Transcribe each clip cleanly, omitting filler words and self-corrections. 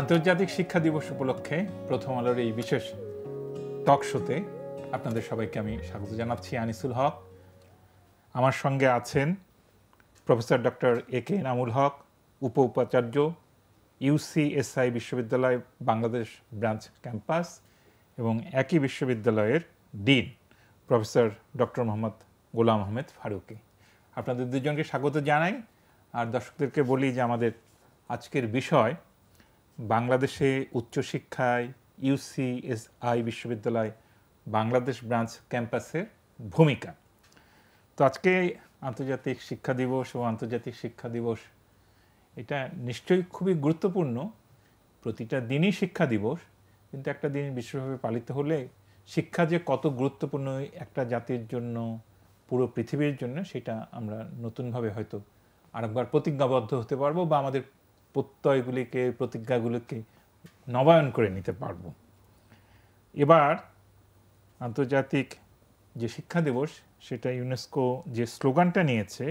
আন্তর্জাতিক শিক্ষা দিবস উপলক্ষে প্রথম আলোর এই বিশেষ টক শোতে আপনাদের সবাইকে আমি স্বাগত জানাচ্ছি। আনিসুল হক, আমার সঙ্গে আছেন প্রফেসর ডক্টর একে এনামুল হক, উপাচার্য, ইউসিএসআই বিশ্ববিদ্যালয় বাংলাদেশ ব্রাঞ্চ ক্যাম্পাস এবং একই বিশ্ববিদ্যালয়ের dean professor doctor Mohammad Golam Ahmed Farooki. আপনাদের দুজনকে স্বাগত জানাই। আর দর্শকদেরকে বলি যে আমাদের আজকের বিষয় বাংলাদেশে উচ্চশিক্ষায় ইউসিএসআই বিশ্ববিদ্যালয় বাংলাদেশ ব্রাঞ্চ ক্যাম্পাসের ভূমিকা। তো আজকে আন্তর্জাতিক শিক্ষা দিবস ও আন্তর্জাতিক শিক্ষা দিবস এটা নিশ্চয়ই খুবই গুরুত্বপূর্ণ। প্রতিটা দিনই শিক্ষা দিবস, কিন্তু একটা দিন বিশেষভাবে পালিত হলে শিক্ষা যে কত গুরুত্বপূর্ণ একটা জাতির জন্য, পুরো পৃথিবীর জন্য, সেটা আমরা নতুনভাবে হয়তো আরেকবার প্রতিজ্ঞাবদ্ধ হতে পারবো বা আমাদের প্রত্যয়গুলিকে, প্রতিজ্ঞাগুলিকে নবায়ন করে নিতে পারবো। এবার আন্তর্জাতিক যে শিক্ষা দিবস, সেটা ইউনেস্কো যে স্লোগানটা নিয়েছে,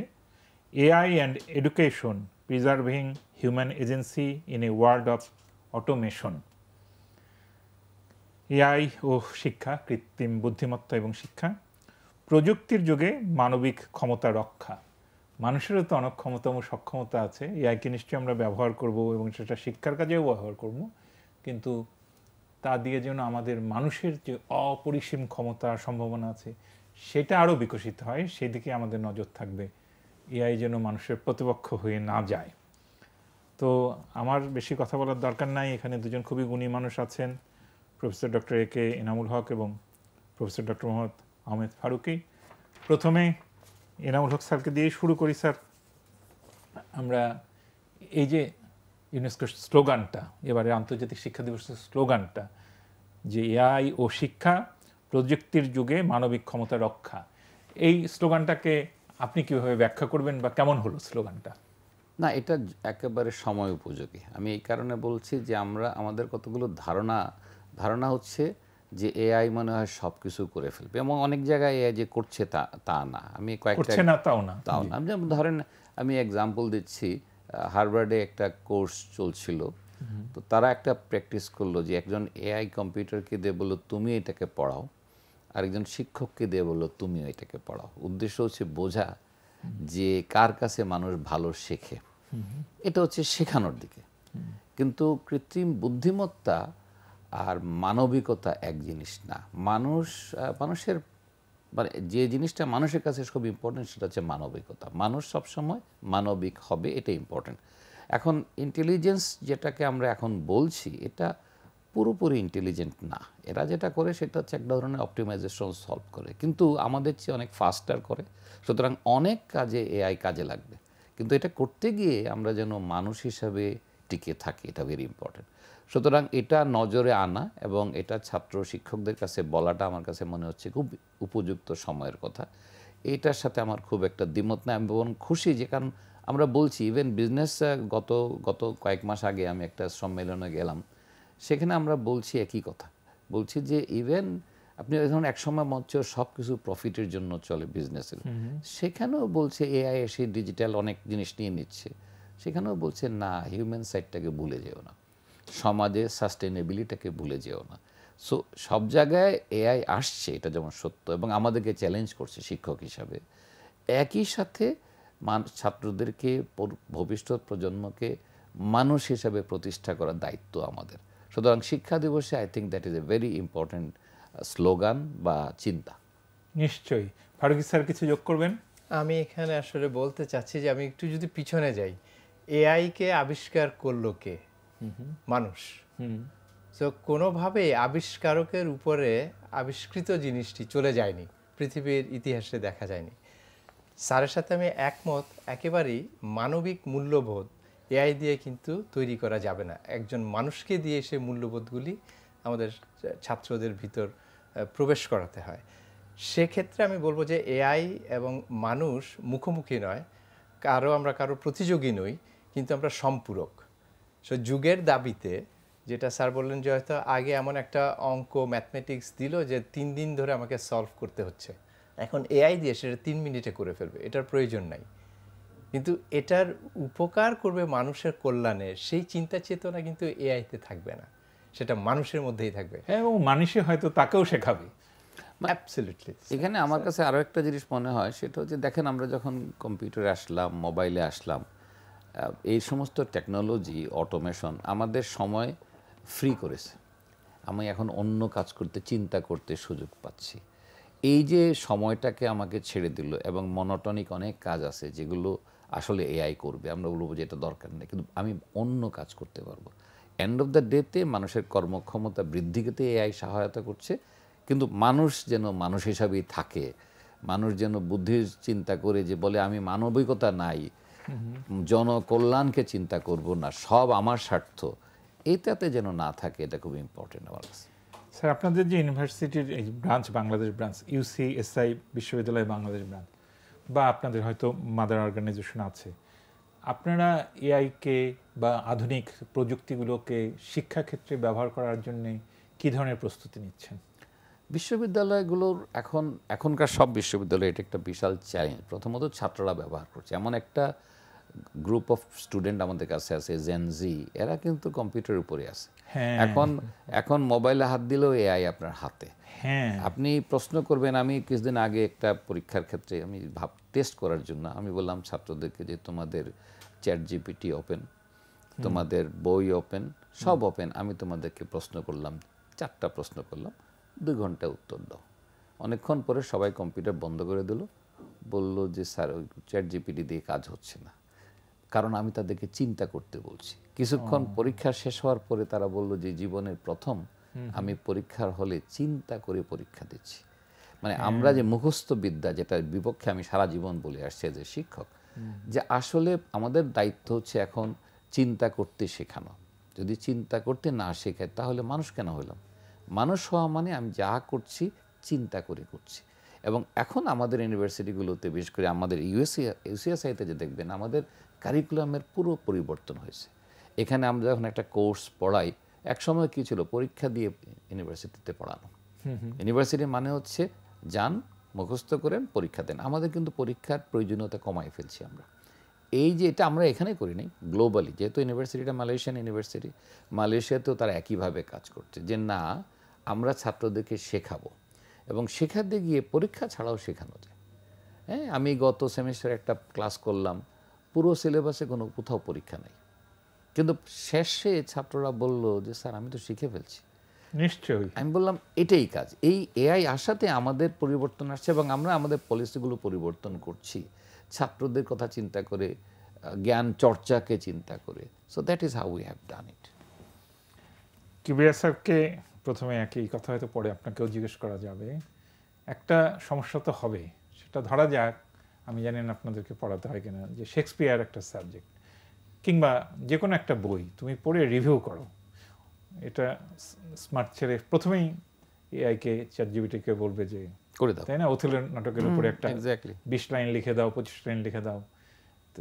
AI and education preserving human agency in a world of automation. AI ও শিক্ষা, কৃত্রিম বুদ্ধিমত্তা এবং শিক্ষা, প্রযুক্তির যুগে মানবিক ক্ষমতা রক্ষা। মানুষেরও তো অনেক ক্ষমতা ও সক্ষমতা আছে, এআইকে নিশ্চয়ই আমরা ব্যবহার করব এবং সেটা শিক্ষার কাজেও ব্যবহার করব, কিন্তু তা দিয়ে যেন আমাদের মানুষের যে অপরিসীম ক্ষমতা সম্ভাবনা আছে সেটা আরও বিকশিত হয়, সেদিকে আমাদের নজর থাকবে। এআই যেন মানুষের প্রতিপক্ষ হয়ে না যায়। তো আমার বেশি কথা বলার দরকার নাই, এখানে দুজন খুবই গুণী মানুষ আছেন, প্রফেসর ডক্টর একে এনামুল হক এবং প্রফেসর ডক্টর মোহাম্মদ আহমেদ ফারুকী। প্রথমে এনামুল হক স্যারকে দিয়েই শুরু করি। স্যার, আমরা এই যে ইউনেস্কোর স্লোগানটা, এবারে আন্তর্জাতিক শিক্ষা দিবসের স্লোগানটা যে এআই ও শিক্ষা, প্রযুক্তির যুগে মানবিক ক্ষমতা রক্ষা, এই স্লোগানটাকে আপনি কীভাবে ব্যাখ্যা করবেন বা কেমন হলো স্লোগানটা? না, এটা একেবারে সময় উপযোগী। আমি এই কারণে বলছি যে আমাদের কতগুলো ধারণা হচ্ছে যে এআই মনে হয় সব কিছু করে ফেলবে, এবং অনেক জায়গায় এআই যে করছে তা না। আমি তাও না। আমি ধরেন, আমি এক্সাম্পল দিচ্ছি, হার্ভার্ডে একটা কোর্স চলছিল, তো তারা একটা প্র্যাকটিস করলো যে একজন এআই কম্পিউটারকে দিয়ে বললো তুমি এটাকে পড়াও, আর একজন শিক্ষককে দিয়ে বললো তুমিও এটাকে পড়াও। উদ্দেশ্য হচ্ছে বোঝা যে কার কাছে মানুষ ভালো শেখে, এটা হচ্ছে শেখানোর দিকে। কিন্তু কৃত্রিম বুদ্ধিমত্তা আর মানবিকতা এক জিনিস না। মানুষের মানে যে জিনিসটা মানুষের কাছে খুব ইম্পর্টেন্ট, সেটা হচ্ছে মানবিকতা। মানুষ সবসময় মানবিক হবে, এটা ইম্পর্টেন্ট। এখন ইন্টেলিজেন্স যেটাকে আমরা এখন বলছি, এটা পুরোপুরি ইন্টেলিজেন্ট না। এরা যেটা করে সেটা হচ্ছে এক ধরনের অপটিমাইজেশন সলভ করে, কিন্তু আমাদের চেয়ে অনেক ফাস্টার করে। সুতরাং অনেক কাজে এআই কাজে লাগবে, কিন্তু এটা করতে গিয়ে আমরা যেন মানুষ হিসাবে টিকে থাকি, এটা ভেরি ইম্পর্টেন্ট। সুতরাং এটা নজরে আনা এবং এটা ছাত্র শিক্ষকদের কাছে বলাটা আমার কাছে মনে হচ্ছে খুব উপযুক্ত সময়ের কথা। এটার সাথে আমার খুব একটা দ্বিমত না, এবং খুশি যে, কারণ আমরা বলছি ইভেন বিজনেস, গত কয়েক মাস আগে আমি একটা সম্মেলনে গেলাম, সেখানে আমরা বলছি একই কথা। বলছি যে ইভেন আপনি এখন একসময় মঞ্চ সব কিছু প্রফিটের জন্য চলে বিজনেসের, সেখানেও বলছে এআই এসে ডিজিটাল অনেক জিনিস নিয়ে নিচ্ছে, সেখানেও বলছে না, হিউম্যান সাইডটাকে ভুলে যেও না, সমাজে সাস্টেনেবিলিটিটাকে ভুলে যেও না। সো সব জায়গায় এআই আসছে, এটা যেমন সত্য, এবং আমাদেরকে চ্যালেঞ্জ করছে শিক্ষক হিসাবে। একই সাথে ছাত্রদেরকে, ভবিষ্যৎ প্রজন্মকে মানুষ হিসাবে প্রতিষ্ঠা করার দায়িত্ব আমাদের। সুতরাং শিক্ষা দিবসে I think that is a very important slogan বা চিন্তা। নিশ্চয়ই। ফারুকী স্যার কিছু যোগ করবেন? আমি এখানে আসলে বলতে চাচ্ছি যে আমি একটু যদি পিছনে যাই, এআইকে আবিষ্কার করলো কে? মানুষ। তো কোনোভাবে আবিষ্কারকের উপরে আবিষ্কৃত জিনিসটি চলে যায়নি, পৃথিবীর ইতিহাসে দেখা যায়নি। স্যারের সাথে আমি একমত, একেবারেই মানবিক মূল্যবোধ এআই দিয়ে কিন্তু তৈরি করা যাবে না। একজন মানুষকে দিয়ে সে মূল্যবোধগুলি আমাদের ছাত্রদের ভিতর প্রবেশ করাতে হয়। সেক্ষেত্রে আমি বলবো যে এআই এবং মানুষ মুখোমুখি নয়, আমরা কারো প্রতিযোগী নই, কিন্তু আমরা সম্পূরক। সো যুগের দাবিতে, যেটা স্যার বললেন যে হয়তো আগে এমন একটা অঙ্ক ম্যাথমেটিক্স দিল যে 3 দিন ধরে আমাকে সলভ করতে হচ্ছে, এখন এআই দিয়ে সেটা 3 মিনিটে করে ফেলবে, এটার প্রয়োজন নাই। কিন্তু এটার উপকার করবে মানুষের কল্যাণে, সেই চিন্তা চেতনা কিন্তু এআইতে থাকবে না, সেটা মানুষের মধ্যেই থাকবে। হ্যাঁ, এবং মানুষই হয়তো তাকেও শেখাবে। অ্যাবসলিউটলি। এখানে আমার কাছে আরও একটা জিনিস মনে হয়, সেটা হচ্ছে দেখেন আমরা যখন কম্পিউটারে আসলাম, মোবাইলে আসলাম, এই সমস্ত টেকনোলজি অটোমেশন আমাদের সময় ফ্রি করেছে। আমি এখন অন্য কাজ করতে, চিন্তা করতে সুযোগ পাচ্ছি। এই যে সময়টাকে আমাকে ছেড়ে দিল, এবং মনোটনিক অনেক কাজ আছে যেগুলো আসলে এআই করবে, আমরা বলবো যে এটা দরকার নেই, কিন্তু আমি অন্য কাজ করতে পারবো। এন্ড অফ দ্য ডেতে মানুষের কর্মক্ষমতা বৃদ্ধিতে এআই সহায়তা করছে, কিন্তু মানুষ যেন মানুষ হিসাবেই থাকে, মানুষ যেন বুদ্ধির চিন্তা করে যে বলে আমি মানবিকতা নাই, জনকল্যাণকে চিন্তা করব না, সব আমার স্বার্থ, এটাতে যেন না থাকে, এটা খুব ইম্পর্টেন্ট আমার কাছে। স্যার, আপনাদের যে ইউনিভার্সিটির এই ব্রাঞ্চ, বাংলাদেশ ব্রাঞ্চ, ইউসিএসআই বিশ্ববিদ্যালয় বাংলাদেশ ব্রাঞ্চ, বা আপনাদের হয়তো মাদার অর্গানাইজেশন আছে, আপনারা এআইকে বা আধুনিক প্রযুক্তিগুলোকে শিক্ষাক্ষেত্রে ব্যবহার করার জন্য কী ধরনের প্রস্তুতি নিচ্ছেন? বিশ্ববিদ্যালয়গুলোর এখনকার সব বিশ্ববিদ্যালয়ে এটা একটা বিশাল চ্যালেঞ্জ। প্রথমত ছাত্ররা ব্যবহার করছে, এমন একটা গ্রুপ অফ স্টুডেন্ট আমাদের কাছে আছে, জেনজি, এরা কিন্তু কম্পিউটারের উপরে আছে। এখন মোবাইলে হাত দিলেও এআই আপনার হাতে। আপনি প্রশ্ন করবেন, আমি কিছুদিন আগে একটা পরীক্ষার ক্ষেত্রে আমি টেস্ট করার জন্য আমি বললাম ছাত্রদেরকে যে তোমাদের চ্যাট জিপিটি ওপেন, তোমাদের বই ওপেন, সব ওপেন, আমি তোমাদেরকে প্রশ্ন করলাম, 4টা প্রশ্ন করলাম, 2 ঘন্টা উত্তর দাও। অনেকক্ষণ পরে সবাই কম্পিউটার বন্ধ করে দিল, বলল যে স্যার ওই চ্যাট জিপিটি দিয়ে কাজ হচ্ছে না, কারণ আমি তাদেরকে চিন্তা করতে বলছি। কিছুক্ষণ পরীক্ষা শেষ হওয়ার পরে তারা বলল যে জীবনের প্রথম আমি পরীক্ষার হলে চিন্তা করে পরীক্ষা দিচ্ছি। মানে আমরা যে মুখস্থ বিদ্যা, যেটার বিপক্ষে আমি সারা জীবন বলে আসছি যে শিক্ষক, যে আসলে আমাদের দায়িত্ব হচ্ছে এখন চিন্তা করতে শেখানো। যদি চিন্তা করতে না শেখায় তাহলে মানুষ কেন হলাম? মানুষ হওয়া মানে আমি যা করছি চিন্তা করে করছি। এবং এখন আমাদের ইউনিভার্সিটিগুলোতে, বিশেষ করে আমাদের ইউসিএসআইতে যে দেখবেন, আমাদের কারিকুলামের পুরো পরিবর্তন হয়েছে। এখানে আমরা যখন একটা কোর্স পড়াই, একসময় কী ছিল, পরীক্ষা দিয়ে ইউনিভার্সিটিতে পড়ানো। ইউনিভার্সিটি মানে হচ্ছে যান, মুখস্থ করেন, পরীক্ষা দেন। আমাদের কিন্তু পরীক্ষার প্রয়োজনীয়তা কমাই ফেলছি আমরা। এই যে এটা আমরা এখানে করি নাই, গ্লোবালি, যেহেতু ইউনিভার্সিটিটা মালয়েশিয়ান ইউনিভার্সিটি, মালয়েশিয়াতেও তারা একইভাবে কাজ করছে, যে না আমরা ছাত্রদেরকে শেখাবো, এবং শেখাতে গিয়ে পরীক্ষা ছাড়াও শেখানো যায়। হ্যাঁ, আমি গত সেমিস্টারে একটা ক্লাস করলাম, পুরো সিলেবাসে কোথাও পরীক্ষা নাই, কিন্তু শেষে ছাত্ররা বলল যে স্যার আমি তো শিখে ফেলছি। নিশ্চয়ই। আমি বললাম এটাই কাজ। এই এআই আসাতে আমাদের পরিবর্তন আসছে, এবং আমরা আমাদের পলিসিগুলো পরিবর্তন করছি ছাত্রদের কথা চিন্তা করে, জ্ঞান চর্চাকে চিন্তা করে। So that is how we have done it. Kibria স্যারকে প্রথমে একই কথা হয়তো পরে আপনাকেও জিজ্ঞেস করা যাবে। একটা সমস্যা তো হবে, সেটা ধরা যাক, আমি জানি না আপনাদেরকে পড়াতে হয় কিনা, যে শেক্সপিয়ার একটা সাবজেক্ট কিংবা যে কোনো একটা বই তুমি পড়ে রিভিউ করো, এটা স্মার্ট ছেলে প্রথমেই এআইকে, চ্যাট জিপিটিকে বলবে যে করে দাও, তাই না, ওথেলো নাটকের উপরে একটা 20 লাইন লিখে দাও, 25 লাইন লিখে দাও। তো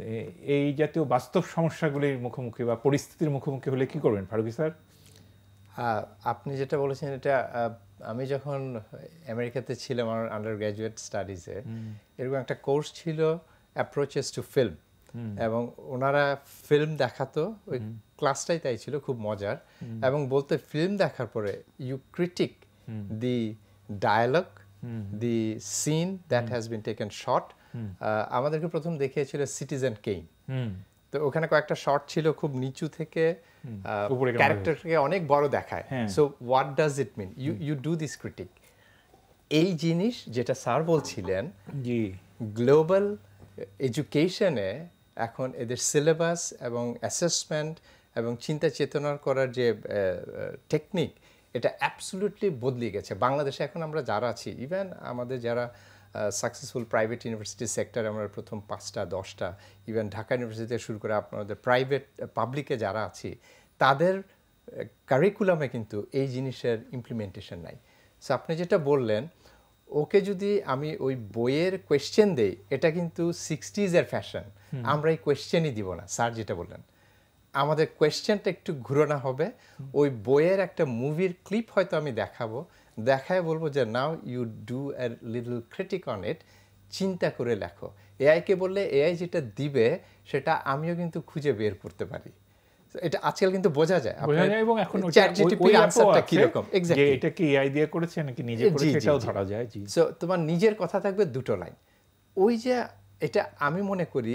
এই জাতীয় বাস্তব সমস্যাগুলির মুখোমুখি বা পরিস্থিতির মুখোমুখি হলে কি করবেন ফারুকী স্যার? আপনি যেটা বলেছেন, এটা আমি যখন আমেরিকাতে ছিলাম আমার আন্ডার গ্র্যাজুয়েট স্টাডিজে, এরকম একটা কোর্স ছিল অ্যাপ্রোচেস টু ফিল্ম, এবং ওনারা ফিল্ম দেখাতো, ওই ক্লাসটাই তাই ছিল, খুব মজার। এবং বলতে ফিল্ম দেখার পরে you critic the dialogue, the scene that has been taken shot. আমাদেরকে প্রথম দেখিয়েছিল সিটিজেন কেইন। তো ওখানে কয়েকটা শট ছিল খুব নিচু থেকে ক্যারেক্টারকে অনেক বড় দেখায়। So what does it mean, you do this critic. এই জিনিস যেটা স্যার বলছিলেন, গ্লোবাল এডুকেশনে এখন এদের সিলেবাস এবং অ্যাসেসমেন্ট এবং চিন্তা চেতনার করার যে টেকনিক, এটা অ্যাবসলিউটলি বদলে গেছে। বাংলাদেশে এখন আমরা যারা আছি, ইভেন আমাদের যারা সাকসেসফুল প্রাইভেট ইউনিভার্সিটি সেক্টরে, আমরা প্রথম 5টা 10টা, ইভেন ঢাকা ইউনিভার্সিটি থেকে শুরু করে আপনাদের প্রাইভেট পাবলিকে যারা আছি, তাদের কারিকুলামে কিন্তু এই জিনিসের ইমপ্লিমেন্টেশন নাই। সো আপনি যেটা বললেন, ওকে যদি আমি ওই বইয়ের কোয়েশ্চেন দেই, এটা কিন্তু 60s ফ্যাশন, আমরা এই কোয়েশ্চেনই দিব না। স্যার যেটা বললেন, আমাদের কোয়েশ্চেনটা একটু ঘুরানো হবে, ওই বইয়ের একটা মুভির ক্লিপ হয়তো আমি দেখায় বলবো যে now you do a little critic on it, চিন্তা করে লেখো। এআই কে বললে এআই যেটা দিবে সেটা আমিও কিন্তু খুঁজে বের করতে পারি। এটা আজকাল কিন্তু বোঝা যায় এবং এখন চ্যাটজিপিটির আনসারটা কি রকম যে এক্স্যাক্টলি এটা কি এআই দিয়ে করেছে নাকি নিজে করেছে এটাও ধরা যায়। জি, সো তোমার নিজের কথা থাকবে দুটো লাইন। ওই যে এটা আমি মনে করি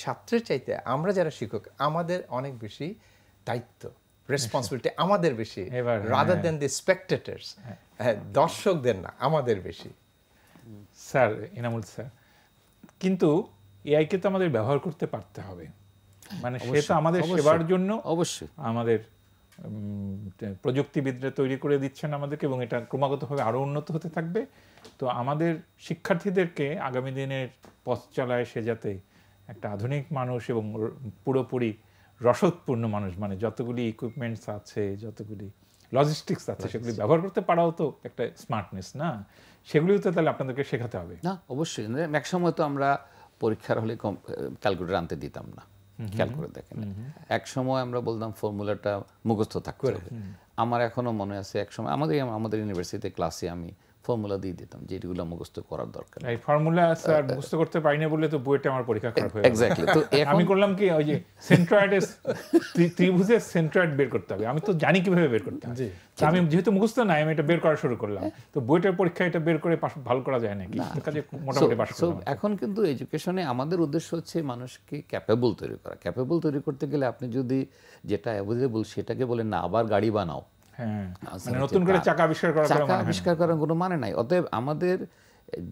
ছাত্রের চাইতে আমরা যারা শিক্ষক আমাদের অনেক বেশি দায়িত্ব, রেসপন্সিবিলিটি আমাদের বেশি, রাদার দেন দি স্পেকটেটরস, দর্শকদের না, আমাদের বেশি। স্যার এনামুল স্যার, কিন্তু এআই কে তো আমাদের ব্যবহার করতে পারতে হবে, মানে সে তো আমাদের সেবার জন্য অবশ্যই আমাদের প্রযুক্তিবিদরা তৈরি করে দিচ্ছেন আমাদেরকে, এবং এটা ক্রমাগতভাবে আরো উন্নত হতে থাকবে। তো আমাদের শিক্ষার্থীদেরকে আগামী দিনের পথ চলায় সে যাতে একটা আধুনিক মানুষ এবং পুরোপুরি রসদপূর্ণ মানুষ, মানে যতগুলি ইকুইপমেন্টস আছে, যতগুলি লজিস্টিক্স আছে, সেগুলি ব্যবহার করতে পারাও তো একটা স্মার্টনেস না? সেগুলিও তো তাহলে আপনাদেরকে শেখাতে হবে। না অবশ্যই, এক সময় তো আমরা পরীক্ষার হলে ক্যালকুলেটর আনতে দিতাম না, খেয়াল করে দেখেন। এক সময় আমরা বলতাম ফর্মুলাটা মুখস্থ থাকতে হবে। আমার এখনো মনে আছে এক সময় আমাদের ইউনিভার্সিটিতে ক্লাসে আমি ফর্মুলা দিয়ে দিতাম যে এগুলো মুখস্থ করার দরকার। এই ফর্মুলা স্যার মুখস্থ করতে পারি না বলে তো বুয়েটে আমার পরীক্ষা খারাপ হয়ে গেল। এক্স্যাক্টলি। তো আমি করলাম কি, ওই যে সেন্ট্রয়েডের ত্রিভুজের সেন্ট্রয়েড বের করতে হবে, আমি তো জানি কিভাবে বের করতে হবে। আমি যেহেতু মুখস্থ নাই, আমি এটা বের করা শুরু করলাম। তো বুয়েটের পরীক্ষা এটা বের করে ভালো করা যায় নাকি? কাজে মোটামুটি পাস করলাম। এখন কিন্তু এডুকেশনে আমাদের উদ্দেশ্য হচ্ছে মানুষকে ক্যাপেবল তৈরি করা। ক্যাপেবল তৈরি করতে গেলে আপনি যদি যেটা অ্যাভেলেবল সেটাকে বলেন না আবার গাড়ি বানাও, মানে নতুন করে চাকা আবিষ্কার করার কোনো মানে নাই। অতএব আমাদের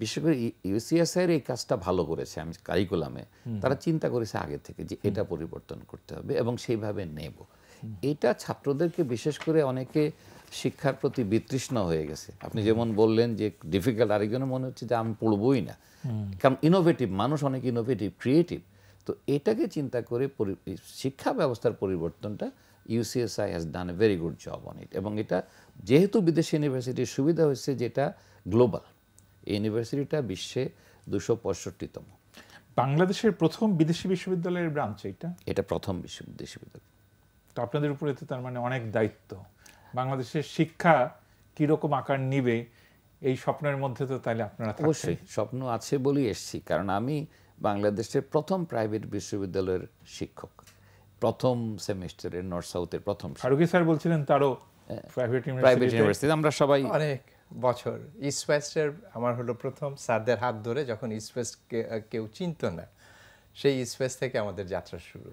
বিশেষ করে ইউসিএসআই এই কাজটা ভালো করেছে, আমি কারিকুলামে তারা চিন্তা করেছে আগে থেকে যে এটা পরিবর্তন করতে হবে এবং সেইভাবে নেব। এটা ছাত্রদেরকে বিশেষ করে অনেকে শিক্ষার প্রতি বিতৃষ্ণ হয়ে গেছে। আপনি যেমন বললেন যে ডিফিকাল্ট, আরেকজনের মনে হচ্ছে যে আমি পড়বই না, কারণ ইনোভেটিভ মানুষ অনেক ইনোভেটিভ, ক্রিয়েটিভ। তো এটাকে চিন্তা করে শিক্ষা ব্যবস্থার পরিবর্তনটা UCSI has done a very good job on it, এবং এটা যেহেতু বিদেশি ইউনিভার্সিটির সুবিধা হচ্ছে যেটা গ্লোবাল, এই ইউনিভার্সিটিটা বিশ্বে 265তম। বাংলাদেশের প্রথম বিদেশি বিশ্ববিদ্যালয়ের ব্রাঞ্চ এটা প্রথম বিশ্ববিদ্যালয়। তো আপনাদের উপরে তো তার মানে অনেক দায়িত্ব। বাংলাদেশের শিক্ষা কিরকম আকার নিবে এই স্বপ্নের মধ্যে তো তাহলে আপনারা থাকছেন। অবশ্যই স্বপ্ন আছে বলেই এসেছি, কারণ আমি বাংলাদেশের প্রথম প্রাইভেট বিশ্ববিদ্যালয়ের শিক্ষক, প্রথম সেমিস্টারের নর্থ সাউথের প্রথম। ফারুকী স্যার বলছিলেন তারও প্রাইভেট ইউনিভার্সিটি আমরা সবাই অনেক বছর ইস্ট ওয়েস্টের আমার হলো প্রথম স্যারদের হাত ধরে, যখন ইস্ট ওয়েস্ট কেউ চিনত না, সেই ইস্ট ওয়েস্ট থেকে আমাদের যাত্রা শুরু।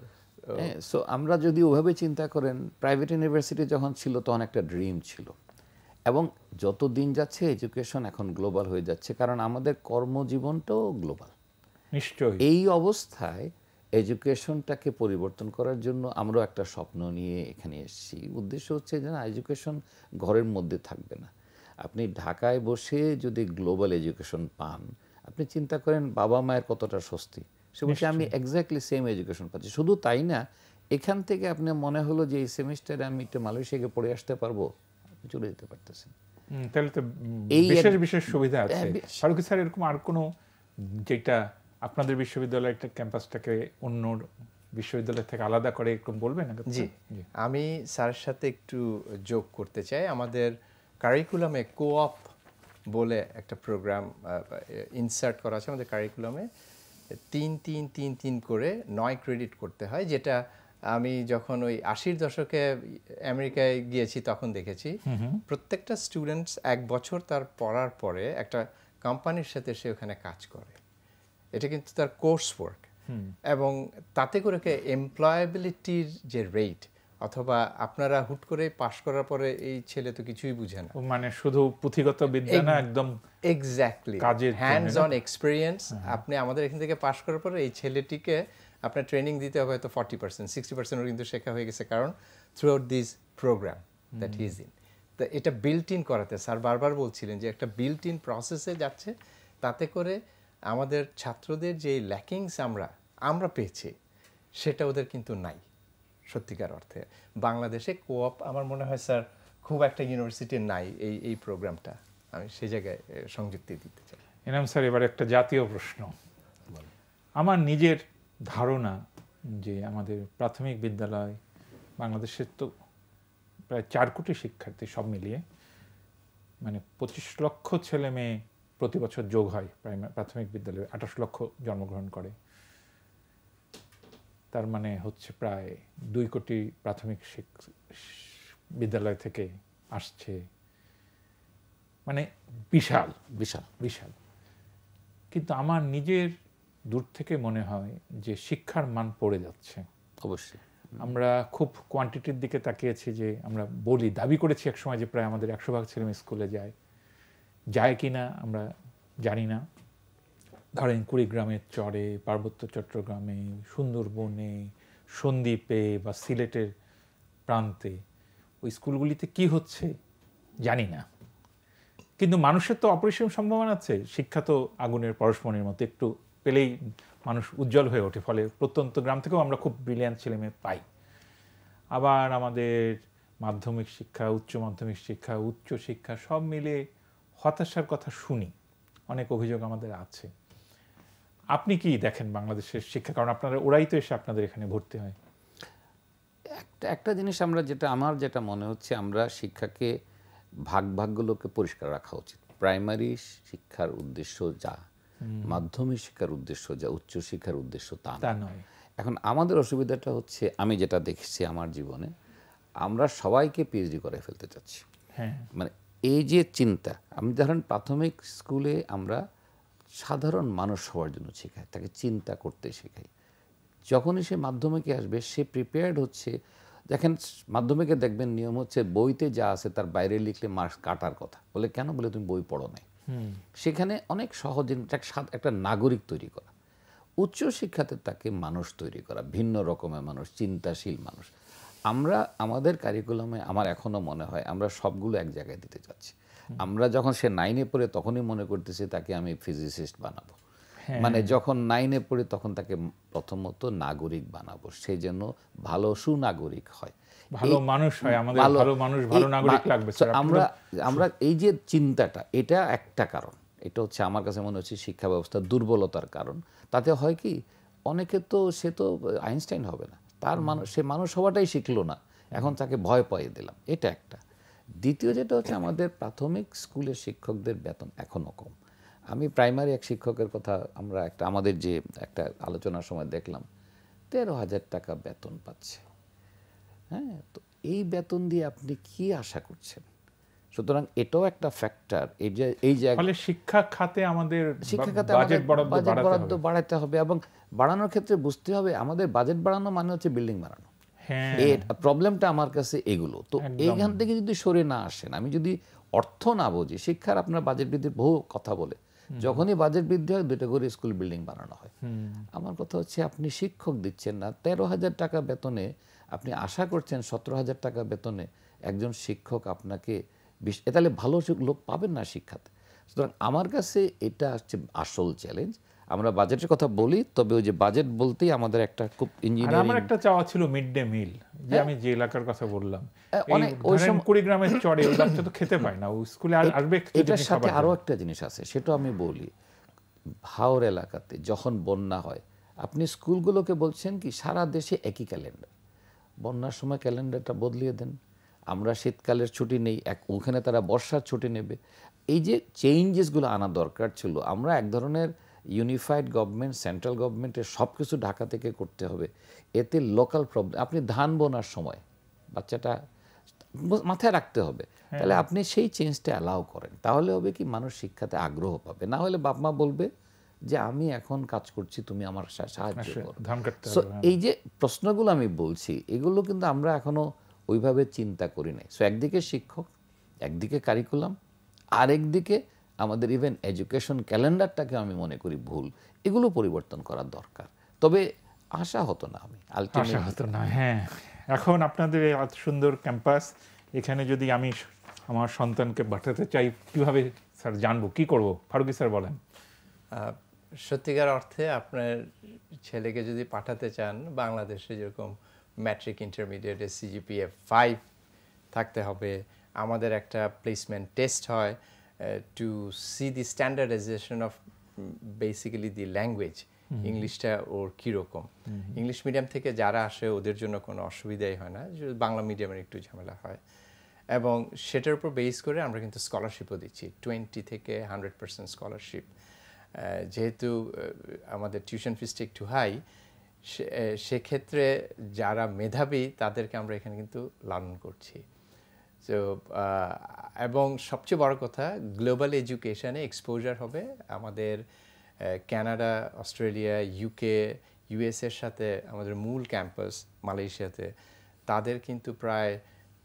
সো আমরা যদি ওভাবে চিন্তা করেন, প্রাইভেট ইউনিভার্সিটি যখন ছিল তখন একটা ড্রিম ছিল, এবং যত দিন যাচ্ছে এডুকেশন এখন গ্লোবাল হয়ে যাচ্ছে, কারণ আমাদের কর্মজীবনটাও গ্লোবাল। নিশ্চয়ই এই অবস্থায় এডুকেশনটাকে পরিবর্তন করার জন্য আমরা একটা স্বপ্ন নিয়ে এখানে এসেছি। উদ্দেশ্য হচ্ছে যে না, এডুকেশন ঘরের মধ্যে থাকবে না। আপনি ঢাকায় বসে যদি গ্লোবাল এডুকেশন পান, আপনি চিন্তা করেন বাবা মায়ের কতটা স্বস্তি। সে বলছে আমি এক্স্যাক্টলি সেম এডুকেশন পাচ্ছি। শুধু তাই না, এখান থেকে আপনি মনে হলো যে এই সেমিস্টারে আমি একটু মালয়েশিয়াকে পড়ে আসতে পারবো, আপনি চলে যেতে পারতেছেন। তাহলে তো বিশেষ সুবিধা আছে। ফারুকী স্যার, এরকম আর কোনো যেটা আপনাদের বিশ্ববিদ্যালয়ের ক্যাম্পাসটাকে অন্য বিশ্ববিদ্যালয় থেকে আলাদা করে এরকম বলবেন? জি, আমি স্যারের সাথে একটু যোগ করতে চাই। আমাদের কারিকুলামে কোঅপ বলে একটা প্রোগ্রাম ইনসার্ট করা আছে আমাদের কারিকুলামে। 3 করে 9 ক্রেডিট করতে হয়, যেটা আমি যখন ওই 80-র দশকে আমেরিকায় গিয়েছি তখন দেখেছি প্রত্যেকটা স্টুডেন্টস 1 বছর তার পড়ার পরে একটা কোম্পানির সাথে সে ওখানে কাজ করে। এটা কিন্তু তার কোর্স ওয়ার্ক, এবং তাতে করে এমপ্লয়াবিলিটির যে রেট, অথবা আপনারা হুট করে পাশ করার পরে এই ছেলে তো কিছুই বুঝে না, মানে শুধু পুঁথিগত বিদ্যা না, একদম এক্স্যাক্টলি হ্যান্ডস অন এক্সপিরিয়েন্স। আপনি আমাদের এখান থেকে পাশ করার পরে এই ছেলেটিকে আপনার ট্রেনিং দিতে হবে হয়তো 40%, 60% কিন্তু শেখা হয়ে গেছে, কারণ through out this program that he is in. তো এটা বিল্ট ইন করাতে স্যার বারবার বলছিলেন যে একটা বিল্ট ইন প্রসেসে যাচ্ছে, তাতে করে আমাদের ছাত্রদের যে ল্যাকিংস আমরা পেয়েছি সেটা ওদের কিন্তু নাই সত্যিকার অর্থে। বাংলাদেশে কোঅপ আমার মনে হয় স্যার খুব একটা ইউনিভার্সিটির নাই এই প্রোগ্রামটা। আমি সেই জায়গায় সংযুক্তি দিতে চাই। এনাম স্যার, এবার একটা জাতীয় প্রশ্ন। আমার নিজের ধারণা যে আমাদের প্রাথমিক বিদ্যালয় বাংলাদেশের তো প্রায় 4 কোটি শিক্ষার্থী, সব মিলিয়ে মানে 25 লক্ষ ছেলে মেয়ে প্রতি বছর যোগ হয় প্রাথমিক বিদ্যালয়ে 28 লক্ষ জন্মগ্রহণ করে, তার মানে হচ্ছে প্রায় 2 কোটি প্রাথমিক বিদ্যালয় থেকে আসছে, মানে বিশাল বিশাল বিশাল। কিন্তু আমার নিজের দূর থেকে মনে হয় যে শিক্ষার মান পড়ে যাচ্ছে। অবশ্যই আমরা খুব কোয়ান্টিটির দিকে তাকিয়েছি, যে আমরা দাবি করেছি এক সময় যে প্রায় আমাদের 100 ভাগ ছেলেমেয়ে স্কুলে যায় কিনা আমরা জানি না। ধরেন কুড়িগ্রামের চরে, পার্বত্য চট্টগ্রামে, সুন্দরবনে, সন্দ্বীপে বা সিলেটের প্রান্তে ওই স্কুলগুলিতে কি হচ্ছে জানি না। কিন্তু মানুষের তো অপরিসীম সম্ভাবনা আছে। শিক্ষা তো আগুনের পরশমণির মতো, একটু পেলেই মানুষ উজ্জ্বল হয়ে ওঠে। ফলে প্রত্যন্ত গ্রাম থেকেও আমরা খুব ব্রিলিয়ান্ট ছেলেমেয়ে পাই। আবার আমাদের মাধ্যমিক শিক্ষা, উচ্চ মাধ্যমিক শিক্ষা, উচ্চ শিক্ষা সব মিলে হতাশার কথা শুনি, অনেক অভিযোগ আমাদের আছে। আপনি কি দেখেন বাংলাদেশের শিক্ষা? কারণ আপনারা ওরাই তো এসে আপনাদের এখানে ভর্তি হয়। একটা জিনিস আমার যেটা মনে হচ্ছে, আমরা শিক্ষাকে ভাগগুলোকে পরিষ্কার রাখা উচিত। প্রাইমারি শিক্ষার উদ্দেশ্য যা, মাধ্যমিক শিক্ষার উদ্দেশ্য যা, উচ্চ শিক্ষার উদ্দেশ্য তা নয়। এখন আমাদের অসুবিধাটা হচ্ছে, আমি যেটা দেখছি আমার জীবনে, আমরা সবাইকে পিএইচডি করে ফেলতে চাচ্ছি। মানে এই যে চিন্তা, আমি ধরেন প্রাথমিক স্কুলে আমরা সাধারণ মানুষ হওয়ার জন্য শেখাই, তাকে চিন্তা করতে শেখাই। যখনই সে মাধ্যমিকে আসবে সে প্রিপেয়ার্ড হচ্ছে। দেখেন মাধ্যমিকে দেখবেন নিয়ম হচ্ছে বইতে যা আছে তার বাইরে লিখলে মার্কস কাটার কথা। বলে কেন? বলে তুমি বই পড়ো নাই। সেখানে অনেক সহজে একটা নাগরিক তৈরি করা। উচ্চ শিক্ষাতে তাকে মানুষ তৈরি করা, ভিন্ন রকমের মানুষ, চিন্তাশীল মানুষ। আমরা আমাদের কারিকুলামে আমার এখনো মনে হয় আমরা সবগুলো এক জায়গায় দিতে চাচ্ছি। আমরা যখন সে 9-এ পড়ে তখনই মনে করতেছি তাকে আমি ফিজিসিস্ট বানাবো। মানে যখন 9-এ পড়ে তখন তাকে প্রথমত নাগরিক বানাবো, সে যেন ভালো সুনাগরিক হয়, ভালো মানুষ হয়। আমাদের ভালো মানুষ, ভালো নাগরিক লাগবে। আমরা এই যে চিন্তাটা, এটা একটা কারণ। এটা হচ্ছে আমার কাছে মনে হচ্ছে শিক্ষা ব্যবস্থার দুর্বলতার কারণ। তাতে হয় কি, অনেকে তো সে তো আইনস্টাইন হবে না, তার সে মানুষ হওয়াটাই শিখলো না, এখন তাকে ভয় পাইয়ে দিলাম। এটা একটা। দ্বিতীয় যেটা হচ্ছে, আমাদের প্রাথমিক স্কুলের শিক্ষকদের বেতন এখনো কম। আমি প্রাইমারি এক শিক্ষকের কথা আমাদের যে একটা আলোচনার সময় দেখলাম, 13,000 টাকা বেতন পাচ্ছে। হ্যাঁ, তো এই বেতন দিয়ে আপনি কি আশা করছেন? সুতরাং এটাও একটা ফ্যাক্টর। এই যে ফলে শিক্ষা খাতে আমাদের বাজেট বরাদ্দ বাড়াতে হবে, এবং বাড়ানোর ক্ষেত্রে বুঝতে হবে আমাদের বাজেট বাড়ানো মানে হচ্ছে বিল্ডিং বাড়ানো। প্রবলেমটা আমার কাছে এগুলো। তো এইখান থেকে যদি সরে না আসেন, আমি যদি অর্থ না বুঝি, শিক্ষার আপনার বাজেট বৃদ্ধির বহু কথা বলে, যখনই বাজেট বৃদ্ধি হয় 2টা করে স্কুল বিল্ডিং বানানো হয়। আমার কথা হচ্ছে আপনি শিক্ষক দিচ্ছেন না, 13,000 টাকা বেতনে আপনি আশা করছেন 17,000 টাকা বেতনে একজন শিক্ষক আপনাকে তাহলে ভালো লোক পাবেন না শিক্ষাতে। সুতরাং আমার কাছে এটা হচ্ছে আসল চ্যালেঞ্জ। আমরা বাজেটের কথা বলি, তবে ওই যে বাজেট বলতেই আমাদের একটা খুব ইঞ্জিনিয়ারিং, আমার একটা চাওয়া ছিল মিড ডে মিল, যে আমি যে এলাকার কথা বললাম, কুড়িগ্রামের চরে ওই বাচ্চা তো খেতে পায় না, ও স্কুলে আসবে। এটার সাথে আরো একটা জিনিস আছে, সেটা আমি বলি। ভাওর এলাকাতে যখন বন্যা হয়, আপনি স্কুলগুলোকে বলছেন কি সারা দেশে একই ক্যালেন্ডার, বন্যার সময় ক্যালেন্ডারটা বদলিয়ে দেন। আমরা শীতকালের ছুটি নেই, ওখানে তারা বর্ষার ছুটি নেবে। এই যে চেঞ্জেসগুলো আনা দরকার ছিল, আমরা এক ধরনের ইউনিফাইড গভর্নমেন্ট, সেন্ট্রাল গভর্নমেন্টের সব কিছু ঢাকা থেকে করতে হবে। এতে লোকাল প্রবলেম, আপনি ধান বোনার সময় বাচ্চাটা মাথায় রাখতে হবে, তাহলে আপনি সেই চেঞ্জটা অ্যালাউ করেন, তাহলে হবে কি মানুষ শিক্ষাতে আগ্রহ পাবে। না হলে বাপ মা বলবে যে আমি এখন কাজ করছি, তুমি আমার সাহায্য করো। সো এই যে প্রশ্নগুলো আমি বলছি, এগুলো কিন্তু আমরা এখনো ওইভাবে চিন্তা করি নাই। সো একদিকে শিক্ষক, একদিকে কারিকুলাম, আরেকদিকে আমাদের ইভেন এডুকেশন ক্যালেন্ডারটাকে আমি মনে করি ভুল। এগুলো পরিবর্তন করার দরকার। তবে আশা হতো না, আশা হতো না। হ্যাঁ, এখন আপনাদের এত সুন্দর ক্যাম্পাস, এখানে যদি আমি আমার সন্তানকে পাঠাতে চাই, কিভাবে স্যার জানবো, কি করব? ফারুকী স্যার বলেন। সত্যিকার অর্থে আপনার ছেলেকে যদি পাঠাতে চান, বাংলাদেশে যেরকম ম্যাট্রিক, ইন্টারমিডিয়েটে CGPA 5 থাকতে হবে। আমাদের একটা প্লেসমেন্ট টেস্ট হয় to see the standardisation of basically the language, ইংলিশটা ওর কীরকম। ইংলিশ মিডিয়াম থেকে যারা আসে ওদের জন্য কোনো অসুবিধাই হয় না, বাংলা মিডিয়ামের একটু ঝামেলা হয়। এবং সেটার উপর বেস করে আমরা কিন্তু স্কলারশিপও দিচ্ছি 20 থেকে 100% স্কলারশিপ। যেহেতু আমাদের টিউশন ফিসটা একটু হাই, সেক্ষেত্রে যারা মেধাবী তাদেরকে আমরা এখানে কিন্তু লালন করছি। তো এবং সবচেয়ে বড় কথা, গ্লোবাল এডুকেশনে এক্সপোজার হবে। আমাদের কানাডা, অস্ট্রেলিয়া, ইউকে, ইউএসের সাথে আমাদের মূল ক্যাম্পাস মালয়েশিয়াতে, তাদের কিন্তু প্রায়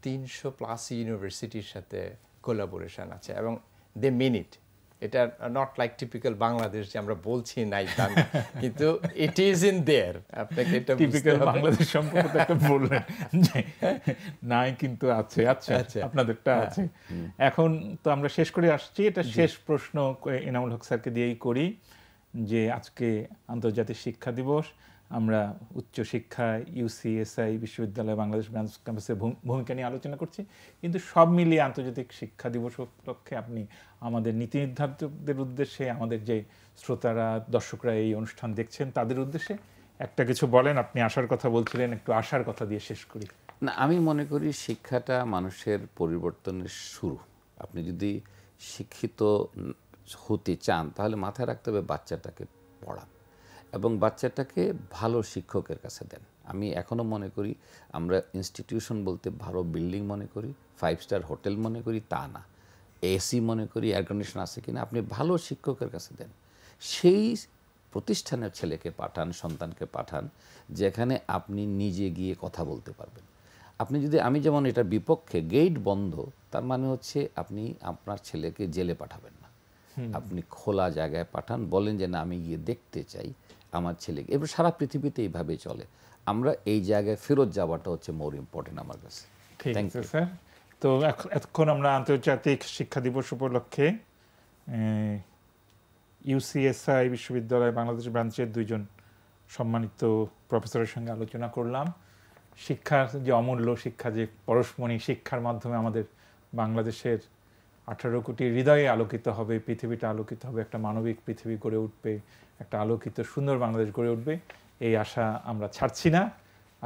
300+ ইউনিভার্সিটির সাথে কোলাবোরেশন আছে এবং দে মিন ইট। এটা নট লাইক টিপিক্যাল বাংলাদেশ যে আমরা বলছি নাই তা না, কিন্তু ইট ইজ ইন দেয়ার। আপনাকে এটা টিপিক্যাল বাংলাদেশ সম্পর্কে একটা বললেন যে নাই, কিন্তু আছে। আচ্ছা, আপনাদেরটা আছে। এখন তো আমরা শেষ করে আসছি, এটা শেষ প্রশ্ন এনামুল হক স্যারকে দিয়েই করি যে আজকে আন্তর্জাতিক শিক্ষা দিবস, আমরা উচ্চশিক্ষা ইউসিএসআই বিশ্ববিদ্যালয় বাংলাদেশ ব্রাঞ্চ ক্যাম্পাসের ভূমিকা নিয়ে আলোচনা করছি, কিন্তু সব মিলিয়ে আন্তর্জাতিক শিক্ষা দিবস উপলক্ষে আপনি আমাদের নীতি নির্ধারকদের উদ্দেশ্যে, আমাদের যে শ্রোতারা দর্শকরা এই অনুষ্ঠান দেখছেন তাদের উদ্দেশ্যে একটা কিছু বলেন। আপনি আশার কথা বলছিলেন, একটু আশার কথা দিয়ে শেষ করি। না, আমি মনে করি শিক্ষাটা মানুষের পরিবর্তনের শুরু। আপনি যদি শিক্ষিত হতে চান তাহলে মাথায় রাখতে হবে বাচ্চাটাকে পড়ান এবং বাচ্চাটাকে ভালো শিক্ষকের কাছে দেন। আমি এখনও মনে করি আমরা ইনস্টিটিউশন বলতে ভালো বিল্ডিং মনে করি, 5 স্টার হোটেল মনে করি, তা না। এসি মনে করি, এয়ার কন্ডিশন আছে কিনা, আপনি ভালো শিক্ষকের কাছে দেন। সেই প্রতিষ্ঠানের ছেলেকে পাঠান, সন্তানকে পাঠান, যেখানে আপনি নিজে গিয়ে কথা বলতে পারবেন। আপনি যদি, আমি যেমন এটার বিপক্ষে, গেট বন্ধ তার মানে হচ্ছে আপনি আপনার ছেলেকে জেলে পাঠাবেন না, আপনি খোলা জায়গায় পাঠান, বলেন যে না আমি গিয়ে দেখতে চাই আমার ছেলেকে। এবার সারা পৃথিবীতে এইভাবেই চলে। আমরা এই জায়গায় ফেরত যাওয়াটা হচ্ছে মোর ইম্পর্টেন্ট আমার কাছে। ঠিক আছে স্যার। তো এতক্ষণ আমরা আন্তর্জাতিক শিক্ষা দিবস উপলক্ষে ইউসিএসআই বিশ্ববিদ্যালয় বাংলাদেশ ব্রাঞ্চের 2জন সম্মানিত প্রফেসরের সঙ্গে আলোচনা করলাম। শিক্ষার যে অমূল্য, শিক্ষা যে পরশমণি, শিক্ষার মাধ্যমে আমাদের বাংলাদেশের 18 কোটি হৃদয়ে আলোকিত হবে, পৃথিবীটা আলোকিত হবে, একটা মানবিক পৃথিবী গড়ে উঠবে, একটা আলোকিত সুন্দর বাংলাদেশ গড়ে উঠবে, এই আশা আমরা ছাড়ছি না।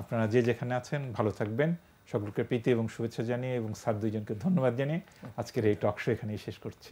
আপনারা যে যেখানে আছেন ভালো থাকবেন। সকলকে প্রীতি এবং শুভেচ্ছা জানিয়ে এবং স্যার 2জনকে ধন্যবাদ জানিয়ে আজকের এই টক শো এখানেই শেষ করছি।